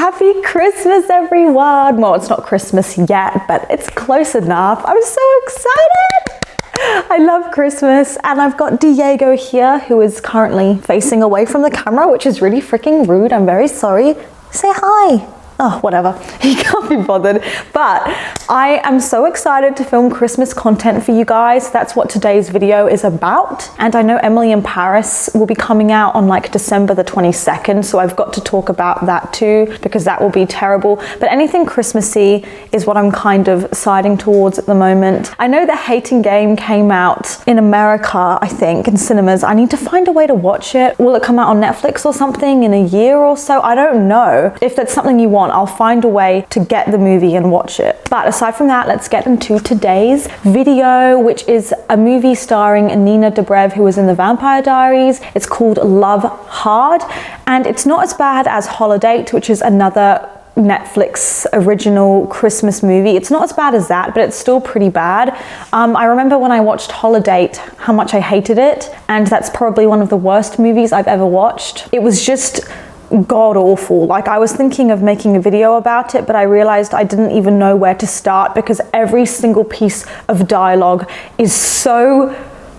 Happy Christmas, everyone. Well, it's not Christmas yet, but it's close enough. I'm so excited. I love Christmas, and I've got Diego here who is currently facing away from the camera, which is really freaking rude. I'm very sorry. Say hi. Oh, whatever. He can't be bothered. But I am so excited to film Christmas content for you guys. That's what today's video is about. And I know Emily in Paris will be coming out on like December the 22nd. So I've got to talk about that too, because that will be terrible. But anything Christmassy is what I'm kind of siding towards at the moment. I know the Hating Game came out in America, I think, in cinemas. I need to find a way to watch it. Will it come out on Netflix or something in a year or so? I don't know. If that's something you want, I'll find a way to get the movie and watch it. But aside from that, let's get into today's video, which is a movie starring Nina Dobrev, who was in the Vampire Diaries. It's called Love Hard, and it's not as bad as Holiday, which is another Netflix original Christmas movie. It's not as bad as that, but it's still pretty bad. I remember when I watched Holiday how much I hated it, and that's probably one of the worst movies I've ever watched. It was just god awful. Like, I was thinking of making a video about it, but I realized I didn't even know where to start because every single piece of dialogue is so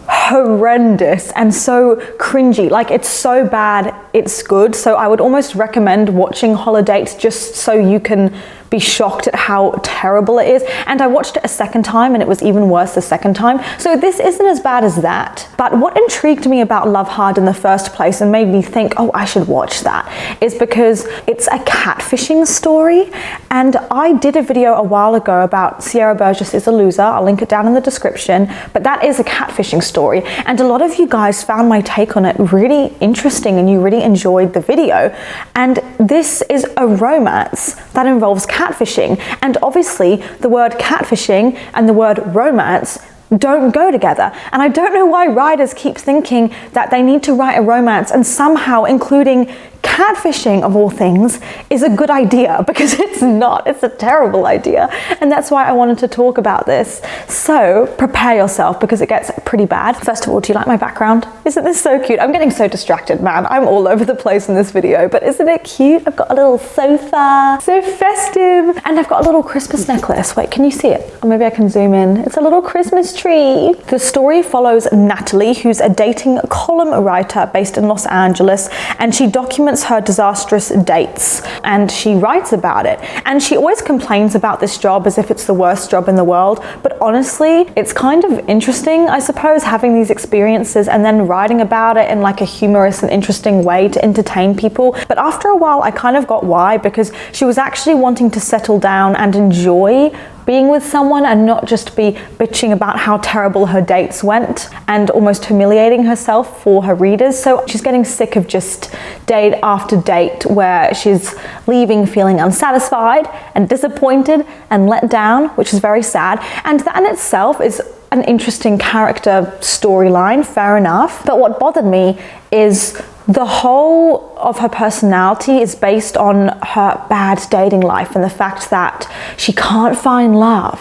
horrendous and so cringy. Like, it's so bad it's good. So I would almost recommend watching Holiday just so you can be shocked at how terrible it is. And I watched it a second time and it was even worse the second time. So this isn't as bad as that. But what intrigued me about Love Hard in the first place and made me think, oh, I should watch that, is because it's a catfishing story. And I did a video a while ago about Sierra Burgess is a loser. I'll link it down in the description. But that is a catfishing story. And a lot of you guys found my take on it really interesting and you really enjoyed the video. And this is a romance that involves catfishing. And obviously the word catfishing and the word romance don't go together. And I don't know why writers keep thinking that they need to write a romance and somehow including catfishing, of all things, is a good idea, because it's not. It's a terrible idea. And that's why I wanted to talk about this. So prepare yourself, because it gets pretty bad. First of all, do you like my background? Isn't this so cute? I'm getting so distracted, man. I'm all over the place in this video, but isn't it cute? I've got a little sofa, so festive. And I've got a little Christmas necklace. Wait, can you see it? Or maybe I can zoom in. It's a little Christmas tree. The story follows Natalie, who's a dating column writer based in Los Angeles, and she documents her disastrous dates and she writes about it. And she always complains about this job as if it's the worst job in the world. But honestly, it's kind of interesting, I suppose, having these experiences and then writing about it in like a humorous and interesting way to entertain people. But after a while, I kind of got why, because she was actually wanting to settle down and enjoy being with someone and not just be bitching about how terrible her dates went and almost humiliating herself for her readers. So she's getting sick of just date after date where she's leaving feeling unsatisfied and disappointed and let down, which is very sad. And that in itself is an interesting character storyline, fair enough. But what bothered me is the whole of her personality is based on her bad dating life and the fact that she can't find love.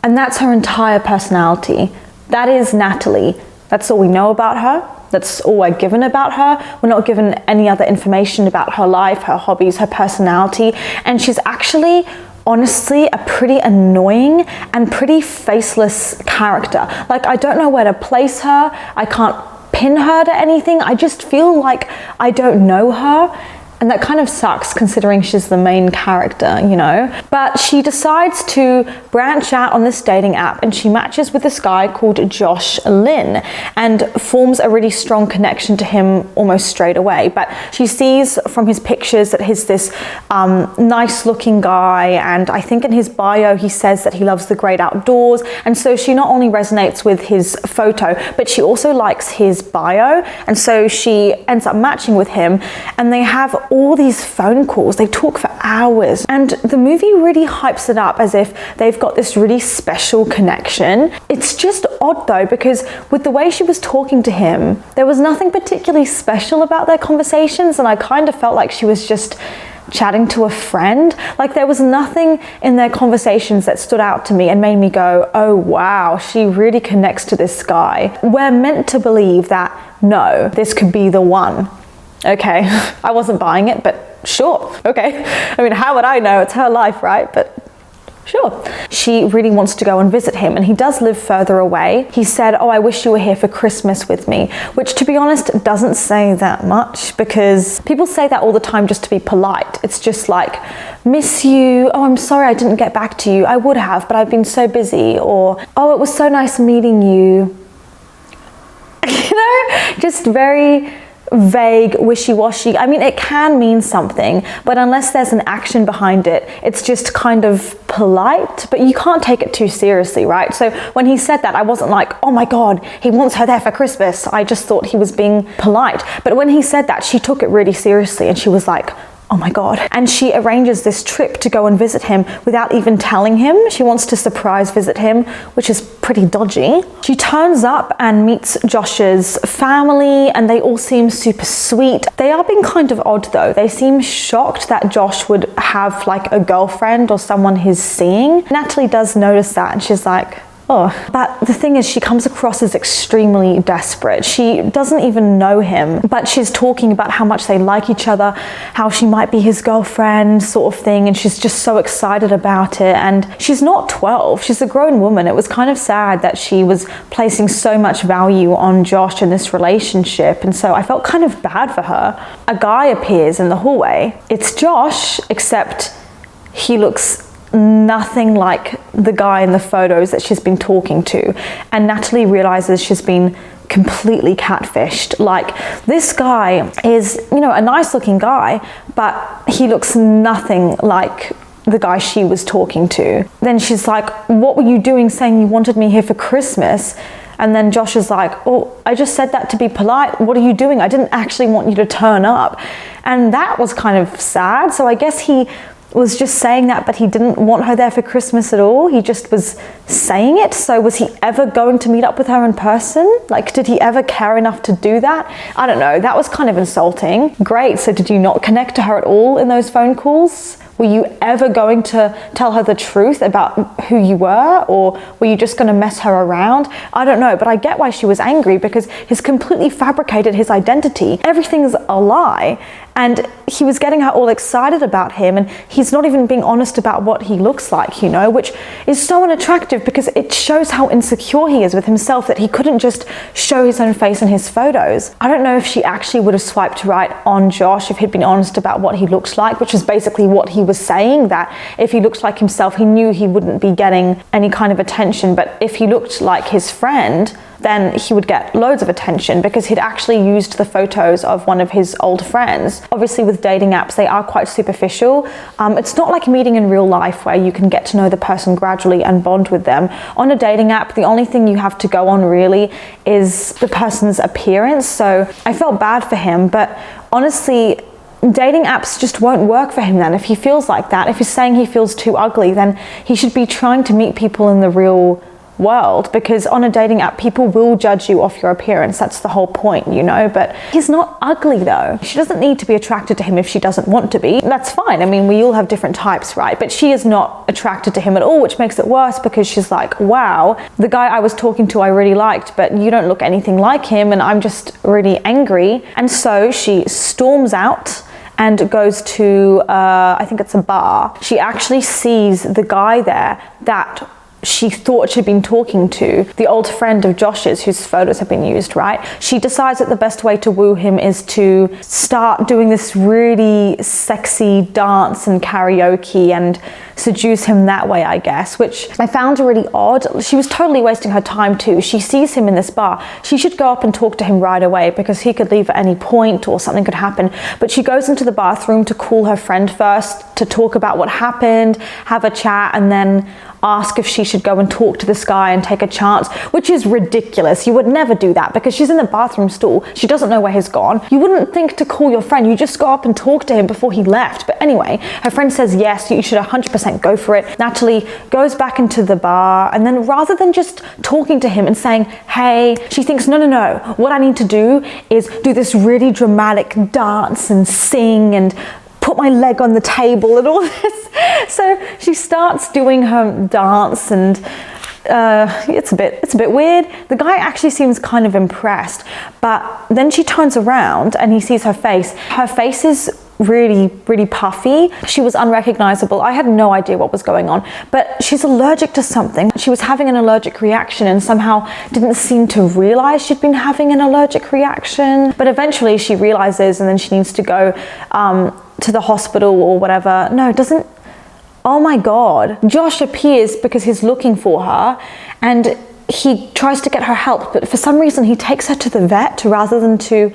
And that's her entire personality. That is Natalie. That's all we know about her. That's all we're given about her. We're not given any other information about her life, her hobbies, her personality. And she's actually, honestly, a pretty annoying and pretty faceless character. Like, I don't know where to place her. I can't pin her to anything. I just feel like I don't know her. And that kind of sucks considering she's the main character, you know? But she decides to branch out on this dating app and she matches with this guy called Josh Lynn and forms a really strong connection to him almost straight away. But she sees from his pictures that he's this nice looking guy, and I think in his bio he says that he loves the great outdoors. And so she not only resonates with his photo, but she also likes his bio. And so she ends up matching with him and they have all these phone calls. They talk for hours, and the movie really hypes it up as if they've got this really special connection. It's just odd though, because with the way she was talking to him, there was nothing particularly special about their conversations, and I kind of felt like she was just chatting to a friend. Like, there was nothing in their conversations that stood out to me and made me go, oh wow, she really connects to this guy. We're meant to believe that, no, this could be the one. Okay, I wasn't buying it, but sure, okay. I mean, how would I know? It's her life, right? But sure. She really wants to go and visit him, and he does live further away. He said, oh, I wish you were here for Christmas with me, which, to be honest, doesn't say that much, because people say that all the time just to be polite. It's just like, miss you, oh, I'm sorry I didn't get back to you. I would have, but I've been so busy. Or, oh, it was so nice meeting you. You know, just very vague, wishy-washy. I mean, it can mean something, but unless there's an action behind it, it's just kind of polite, but you can't take it too seriously, right? So when he said that, I wasn't like, oh my God, he wants her there for Christmas. I just thought he was being polite. But when he said that, she took it really seriously, and she was like, oh my God. And she arranges this trip to go and visit him without even telling him. She wants to surprise visit him, which is pretty dodgy. She turns up and meets Josh's family, and they all seem super sweet. They are being kind of odd though. They seem shocked that Josh would have like a girlfriend or someone he's seeing. Natalie does notice that, and she's like, oh. But the thing is, she comes across as extremely desperate. She doesn't even know him, but she's talking about how much they like each other, how she might be his girlfriend sort of thing, and she's just so excited about it. And she's not 12, she's a grown woman. It was kind of sad that she was placing so much value on Josh in this relationship, and so I felt kind of bad for her. A guy appears in the hallway. It's Josh, except he looks nothing like the guy in the photos that she's been talking to, and Natalie realizes she's been completely catfished. Like, this guy is, you know, a nice looking guy, but he looks nothing like the guy she was talking to. Then she's like, what were you doing saying you wanted me here for Christmas? And then Josh is like, oh, I just said that to be polite. What are you doing? I didn't actually want you to turn up. And that was kind of sad. So I guess he was just saying that, but he didn't want her there for Christmas at all. He just was saying it. So was he ever going to meet up with her in person? Like, did he ever care enough to do that? I don't know. That was kind of insulting. Great. So did you not connect to her at all in those phone calls? Were you ever going to tell her the truth about who you were, or were you just going to mess her around? I don't know, but I get why she was angry, because he's completely fabricated his identity. Everything's a lie. And he was getting her all excited about him, and he's not even being honest about what he looks like, you know, which is so unattractive, because it shows how insecure he is with himself that he couldn't just show his own face in his photos. I don't know if she actually would have swiped right on Josh if he'd been honest about what he looked like, which is basically what he was saying, that if he looked like himself, he knew he wouldn't be getting any kind of attention, but if he looked like his friend, then he would get loads of attention, because he'd actually used the photos of one of his old friends. Obviously with dating apps, they are quite superficial. It's not like meeting in real life where you can get to know the person gradually and bond with them. On a dating app, the only thing you have to go on really is the person's appearance. So I felt bad for him, but honestly, dating apps just won't work for him then if he feels like that. If he's saying he feels too ugly, then he should be trying to meet people in the real world, because on a dating app, people will judge you off your appearance. That's the whole point, you know. But he's not ugly though. She doesn't need to be attracted to him if she doesn't want to be. That's fine. I mean, we all have different types, right? But she is not attracted to him at all, which makes it worse, because she's like, wow, the guy I was talking to I really liked, but you don't look anything like him, and I'm just really angry. And so she storms out and goes to, I think it's a bar. She actually sees the guy there that she thought she'd been talking to, the old friend of Josh's whose photos have been used, right? She decides that the best way to woo him is to start doing this really sexy dance and karaoke and seduce him that way, I guess, which I found really odd. She was totally wasting her time too. She sees him in this bar. She should go up and talk to him right away, because he could leave at any point or something could happen. But she goes into the bathroom to call her friend first, to talk about what happened, have a chat, and then ask if she should go and talk to this guy and take a chance, which is ridiculous. You would never do that, because she's in the bathroom stall. She doesn't know where he's gone. You wouldn't think to call your friend. You just go up and talk to him before he left. But anyway, her friend says, yes, you should 100% go for it. Natalie goes back into the bar, and then rather than just talking to him and saying, hey, she thinks, no, what I need to do is do this really dramatic dance and sing and put my leg on the table and all this. So she starts doing her dance, and it's a bit weird. The guy actually seems kind of impressed, but then she turns around and he sees her face. Her face is really puffy. She was unrecognizable. I had no idea what was going on, but she's allergic to something. She was having an allergic reaction and somehow didn't seem to realize she'd been having an allergic reaction. But eventually she realizes, and then she needs to go to the hospital or whatever. No, it doesn't. Oh my God. Josh appears because he's looking for her and he tries to get her help, but for some reason he takes her to the vet rather than to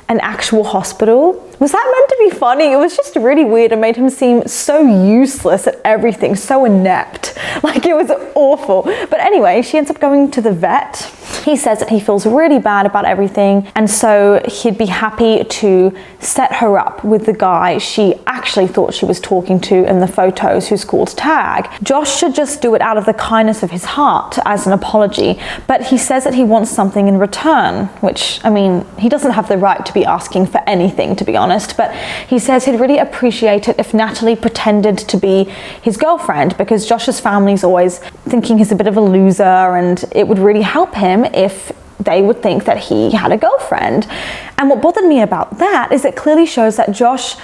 an actual hospital. Was that meant to be funny? It was just really weird and made him seem so useless at everything, so inept. Like, it was awful. But anyway, she ends up going to the vet. He says that he feels really bad about everything, and so he'd be happy to set her up with the guy she actually thought she was talking to in the photos, who's called Tag. Josh should just do it out of the kindness of his heart as an apology, but he says that he wants something in return, which, I mean, he doesn't have the right to be asking for anything, to be honest, but he says he'd really appreciate it if Natalie pretended to be his girlfriend, because Josh's family's always thinking he's a bit of a loser, and it would really help him if they would think that he had a girlfriend. And what bothered me about that is it clearly shows that Josh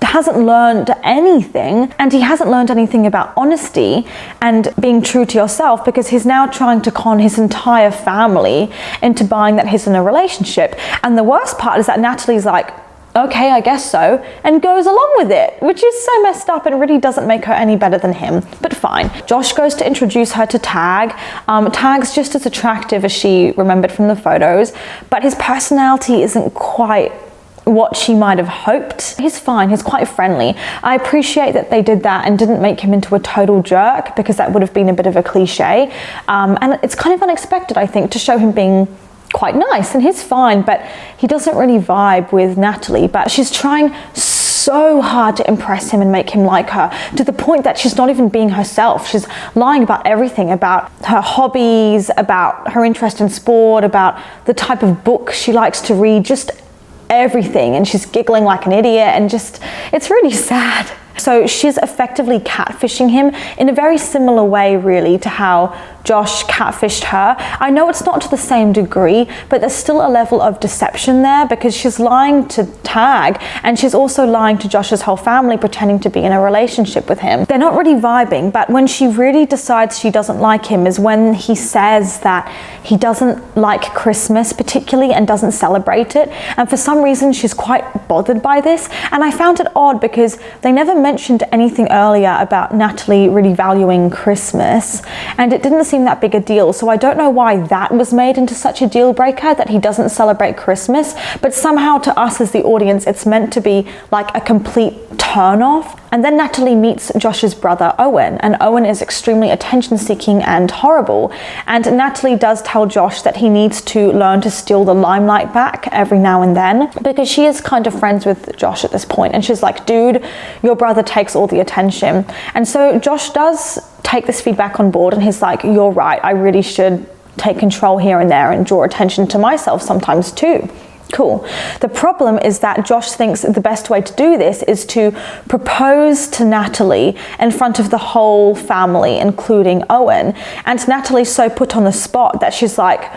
hasn't learned anything, and he hasn't learned anything about honesty and being true to yourself, because he's now trying to con his entire family into buying that he's in a relationship. And the worst part is that Natalie's like, okay, I guess so, and goes along with it, which is so messed up and really doesn't make her any better than him, but fine. Josh goes to introduce her to Tag. Tag's just as attractive as she remembered from the photos, but his personality isn't quite what she might have hoped. He's fine, he's quite friendly. I appreciate that they did that and didn't make him into a total jerk, because that would have been a bit of a cliche. And it's kind of unexpected, I think, to show him being quite nice, and he's fine, but he doesn't really vibe with Natalie. But she's trying so hard to impress him and make him like her, to the point that she's not even being herself. She's lying about everything, about her hobbies, about her interest in sport, about the type of book she likes to read, just everything. And she's giggling like an idiot, and just, it's really sad. So she's effectively catfishing him in a very similar way, really, to how Josh catfished her. I know it's not to the same degree, but there's still a level of deception there, because she's lying to Tag, and she's also lying to Josh's whole family, pretending to be in a relationship with him. They're not really vibing, but when she really decides she doesn't like him is when he says that he doesn't like Christmas particularly and doesn't celebrate it. And for some reason, she's quite bothered by this. And I found it odd, because they never mentioned anything earlier about Natalie really valuing Christmas, and it didn't seem that big a deal. So I don't know why that was made into such a deal breaker, that he doesn't celebrate Christmas, but somehow to us as the audience, it's meant to be like a complete turn off. And then Natalie meets Josh's brother Owen, and Owen is extremely attention seeking and horrible. And Natalie does tell Josh that he needs to learn to steal the limelight back every now and then, because she is kind of friends with Josh at this point, and she's like, dude, your brother takes all the attention. And so Josh does take this feedback on board, and he's like, you're right, I really should take control here and there and draw attention to myself sometimes too. Cool. The problem is that Josh thinks the best way to do this is to propose to Natalie in front of the whole family, including Owen. And Natalie's so put on the spot that she's like,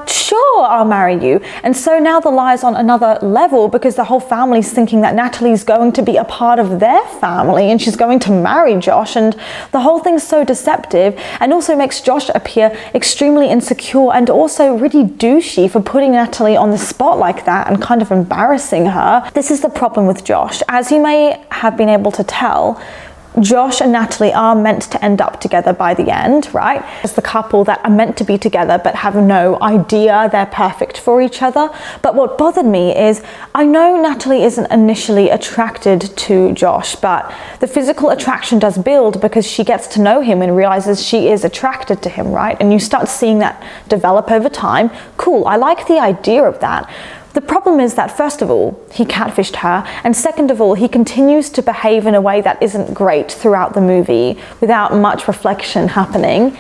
sure, I'll marry you. And so now the lie's on another level, because the whole family's thinking that Natalie's going to be a part of their family and she's going to marry Josh, and the whole thing's so deceptive, and also makes Josh appear extremely insecure and also really douchey for putting Natalie on the spot like that and kind of embarrassing her. This is the problem with Josh. As you may have been able to tell, Josh and Natalie are meant to end up together by the end, right? It's the couple that are meant to be together but have no idea they're perfect for each other. But what bothered me is, I know Natalie isn't initially attracted to Josh, but the physical attraction does build because she gets to know him and realizes she is attracted to him, right? And you start seeing that develop over time. Cool, I like the idea of that. The problem is that, first of all, he catfished her, and second of all, he continues to behave in a way that isn't great throughout the movie without much reflection happening.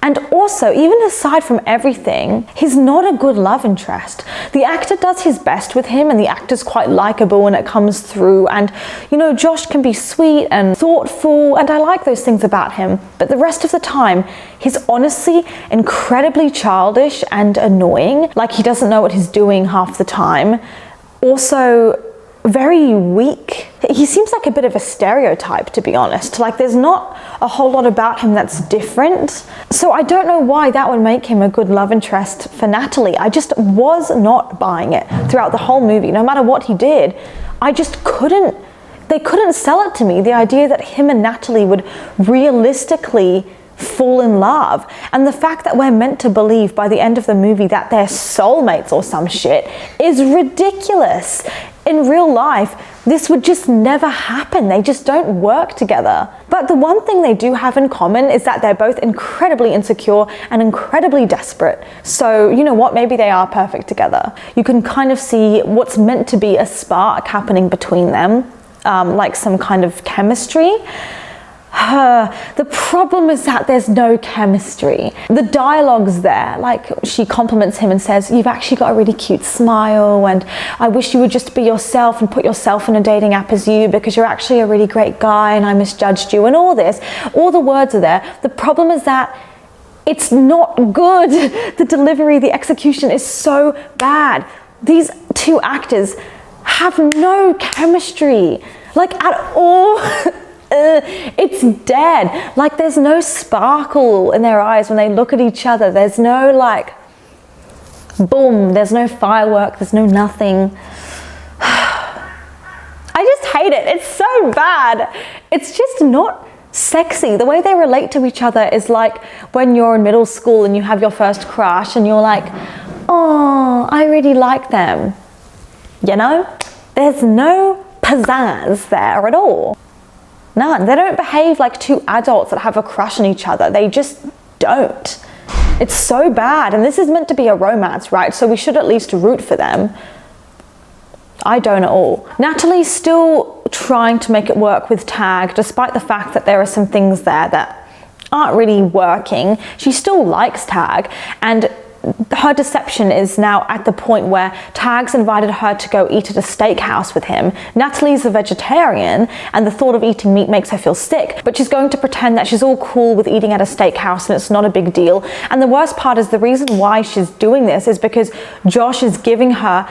And also, even aside from everything, he's not a good love interest. The actor does his best with him, and the actor's quite likable when it comes through. And, you know, Josh can be sweet and thoughtful, and I like those things about him. But the rest of the time, he's honestly incredibly childish and annoying. Like, he doesn't know what he's doing half the time. Also, very weak. He seems like a bit of a stereotype, to be honest. Like, there's not a whole lot about him that's different. So I don't know why that would make him a good love interest for Natalie. I just was not buying it throughout the whole movie. No matter what he did, I just couldn't, they couldn't sell it to me. The idea that him and Natalie would realistically fall in love. And the fact that we're meant to believe by the end of the movie that they're soulmates or some shit is ridiculous. In real life, this would just never happen. They just don't work together. But the one thing they do have in common is that they're both incredibly insecure and incredibly desperate. So, you know what? Maybe they are perfect together. You can kind of see what's meant to be a spark happening between them, like some kind of chemistry. The problem is that there's no chemistry. The dialogue's there, like she compliments him and says, "You've actually got a really cute smile, and I wish you would just be yourself and put yourself in a dating app as you, because you're actually a really great guy and I misjudged you," and all this. All the words are there. The problem is that it's not good. The delivery, the execution is so bad. These two actors have no chemistry, like at all. It's dead. Like, there's no sparkle in their eyes when they look at each other. There's no like boom, there's no firework, there's no nothing. I just hate it. It's so bad. It's just not sexy. The way they relate to each other is like when you're in middle school and you have your first crush and you're like, "Oh, I really like them." You know? There's no pizzazz there at all. None. They don't behave like two adults that have a crush on each other. They just don't. It's so bad. And this is meant to be a romance, right? So we should at least root for them. I don't at all. Natalie's still trying to make it work with Tag, despite the fact that there are some things there that aren't really working. She still likes Tag, and her deception is now at the point where Tag's invited her to go eat at a steakhouse with him. Natalie's a vegetarian, and the thought of eating meat makes her feel sick, but she's going to pretend that she's all cool with eating at a steakhouse and it's not a big deal. And the worst part is the reason why she's doing this is because Josh is giving her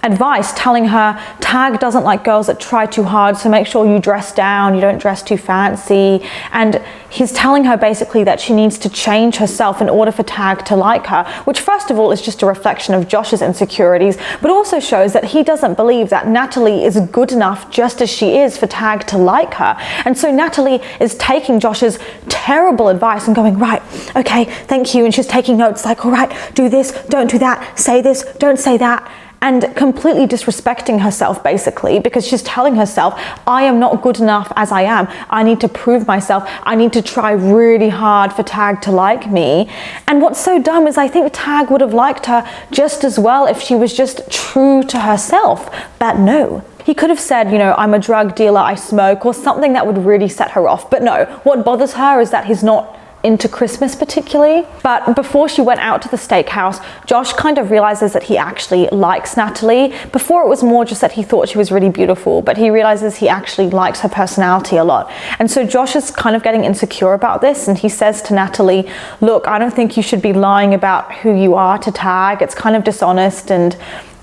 advice, telling her Tag doesn't like girls that try too hard, so make sure you dress down, you don't dress too fancy. And he's telling her basically that she needs to change herself in order for Tag to like her, which first of all is just a reflection of Josh's insecurities, but also shows that he doesn't believe that Natalie is good enough just as she is for Tag to like her. And so Natalie is taking Josh's terrible advice and going, "Right, okay, thank you," and she's taking notes like, "All right, do this, don't do that, say this, don't say that," and completely disrespecting herself basically, because she's telling herself, "I am not good enough as I am. I need to prove myself. I need to try really hard for Tag to like me." And what's so dumb is I think Tag would have liked her just as well if she was just true to herself. But no. He could have said, you know, "I'm a drug dealer, I smoke," or something that would really set her off. But no, what bothers her is that he's not into Christmas particularly. But before she went out to the steakhouse, Josh kind of realizes that he actually likes Natalie. Before it was more just that he thought she was really beautiful, but he realizes he actually likes her personality a lot. And so Josh is kind of getting insecure about this, and he says to Natalie, "Look, I don't think you should be lying about who you are to Tag. It's kind of dishonest, and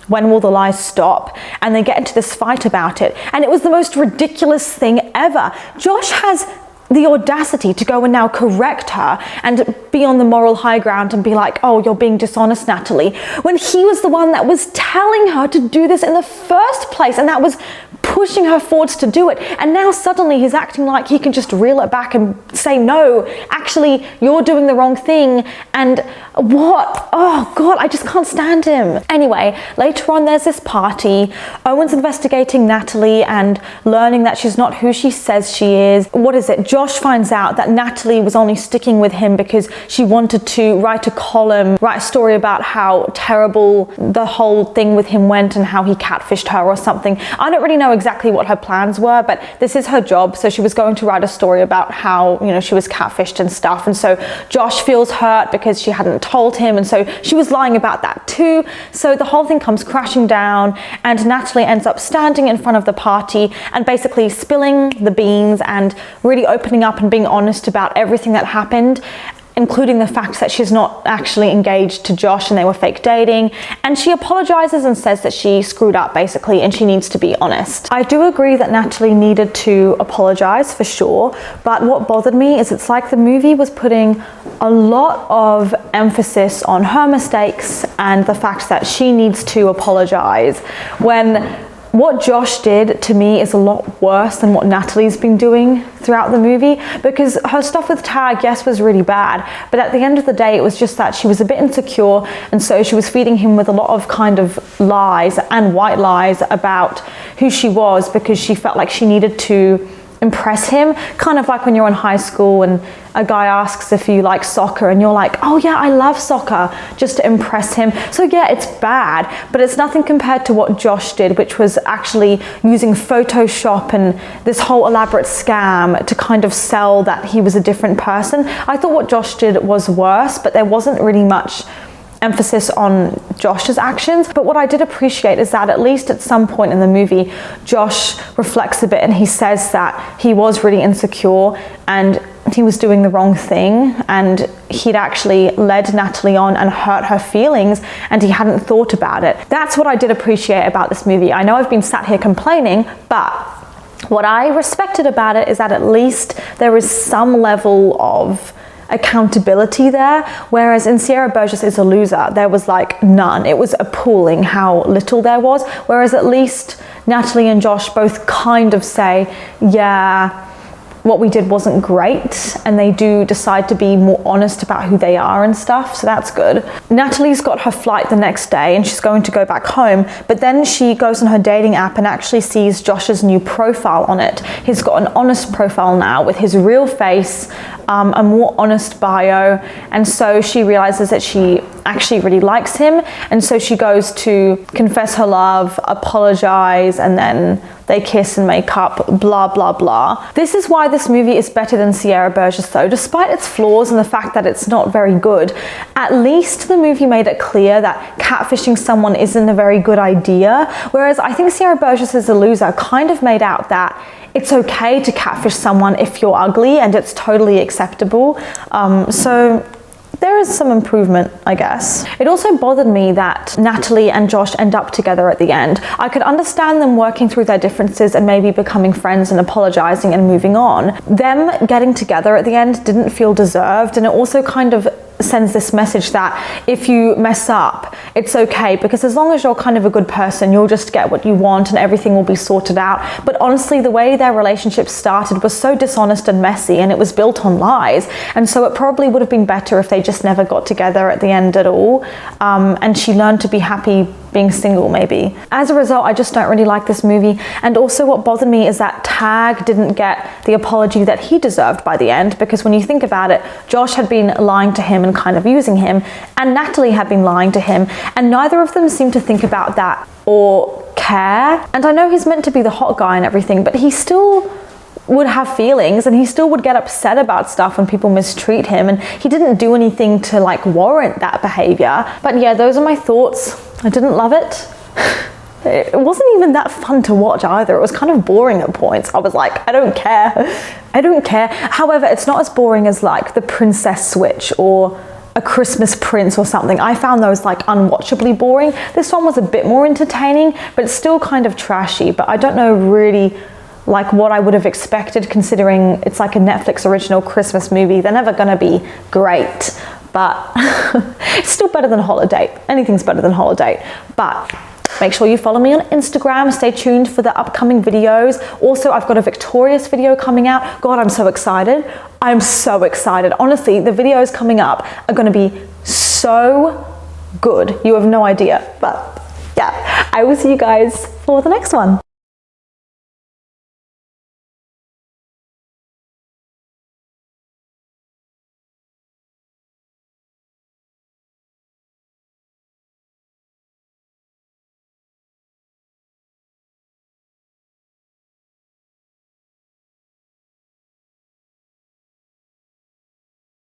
when will the lies stop?" And they get into this fight about it. And it was the most ridiculous thing ever. Josh has the audacity to go and now correct her and be on the moral high ground and be like, "Oh, you're being dishonest, Natalie," when he was the one that was telling her to do this in the first place, and that was pushing her forwards to do it. And now suddenly he's acting like he can just reel it back and say, "No, actually, you're doing the wrong thing." And What? Oh God, I just can't stand him. Anyway, later on there's this party. Owen's investigating Natalie and learning that she's not who she says she is. What is it? Josh finds out that Natalie was only sticking with him because she wanted to write a column, write a story about how terrible the whole thing with him went and how he catfished her or something. I don't really know exactly what her plans were, but this is her job. So she was going to write a story about how, you know, she was catfished and stuff. And so Josh feels hurt because she hadn't told him, and so she was lying about that too. So the whole thing comes crashing down, and Natalie ends up standing in front of the party and basically spilling the beans and really opening up and being honest about everything that happened, including the fact that she's not actually engaged to Josh and they were fake dating. And she apologizes and says that she screwed up basically and she needs to be honest. I do agree that Natalie needed to apologize for sure, but what bothered me is it's like the movie was putting a lot of emphasis on her mistakes and the fact that she needs to apologize, when what Josh did to me is a lot worse than what Natalie's been doing throughout the movie, because her stuff with Tag, yes, was really bad, but at the end of the day, it was just that she was a bit insecure, and so she was feeding him with a lot of kind of lies and white lies about who she was, because she felt like she needed to impress him, kind of like when you're in high school and a guy asks if you like soccer and you're like, oh yeah, I love soccer, just to impress him. So yeah, it's bad, but it's nothing compared to what Josh did, which was actually using Photoshop and this whole elaborate scam to kind of sell that he was a different person. I thought what Josh did was worse, but there wasn't really much emphasis on Josh's actions. But what I did appreciate is that at least at some point in the movie, Josh reflects a bit and he says that he was really insecure and he was doing the wrong thing, and he'd actually led Natalie on and hurt her feelings and he hadn't thought about it. That's what I did appreciate about this movie. I know I've been sat here complaining, but what I respected about it is that at least there is some level of accountability there, whereas in Sierra Burgess is a Loser, there was like none. It was appalling how little there was, whereas at least Natalie and Josh both kind of say, yeah, what we did wasn't great, and they do decide to be more honest about who they are and stuff, so that's good. Natalie's got her flight the next day and she's going to go back home, but then she goes on her dating app and actually sees Josh's new profile on it. He's got an honest profile now with his real face, a more honest bio, and so she realizes that she actually really likes him, and so she goes to confess her love, apologize, and then they kiss and make up, blah, blah, blah. This is why this movie is better than Sierra Burgess though. Despite its flaws and the fact that it's not very good, at least the movie made it clear that catfishing someone isn't a very good idea. Whereas I think Sierra Burgess is a Loser kind of made out that it's okay to catfish someone if you're ugly and it's totally acceptable. So there is some improvement, I guess. It also bothered me that Natalie and Josh end up together at the end. I could understand them working through their differences and maybe becoming friends and apologizing and moving on. Them getting together at the end didn't feel deserved, and it also kind of sends this message that if you mess up, it's okay, because as long as you're kind of a good person, you'll just get what you want and everything will be sorted out. But honestly, the way their relationship started was so dishonest and messy, and it was built on lies, and so it probably would have been better if they just never got together at the end at all, and she learned to be happy being single maybe. As a result, I just don't really like this movie. And also what bothered me is that Tag didn't get the apology that he deserved by the end, because when you think about it, Josh had been lying to him and kind of using him, and Natalie had been lying to him, and neither of them seemed to think about that or care. And I know he's meant to be the hot guy and everything, but he still would have feelings, and he still would get upset about stuff when people mistreat him, and he didn't do anything to like warrant that behavior. But yeah, those are my thoughts. I didn't love it. It wasn't even that fun to watch either. It was kind of boring at points. I was like, I don't care. I don't care. However, it's not as boring as like The Princess Switch or A Christmas Prince or something. I found those like unwatchably boring. This one was a bit more entertaining, but it's still kind of trashy. But I don't know really like what I would have expected, considering it's like a Netflix original Christmas movie. They're never gonna be great, but it's still better than Holiday. Anything's better than Holiday. But make sure you follow me on Instagram. Stay tuned for the upcoming videos. Also, I've got a Victorious video coming out. God, I'm so excited. I'm so excited. Honestly, the videos coming up are gonna be So good. You have no idea. But yeah, I will see you guys for the next one.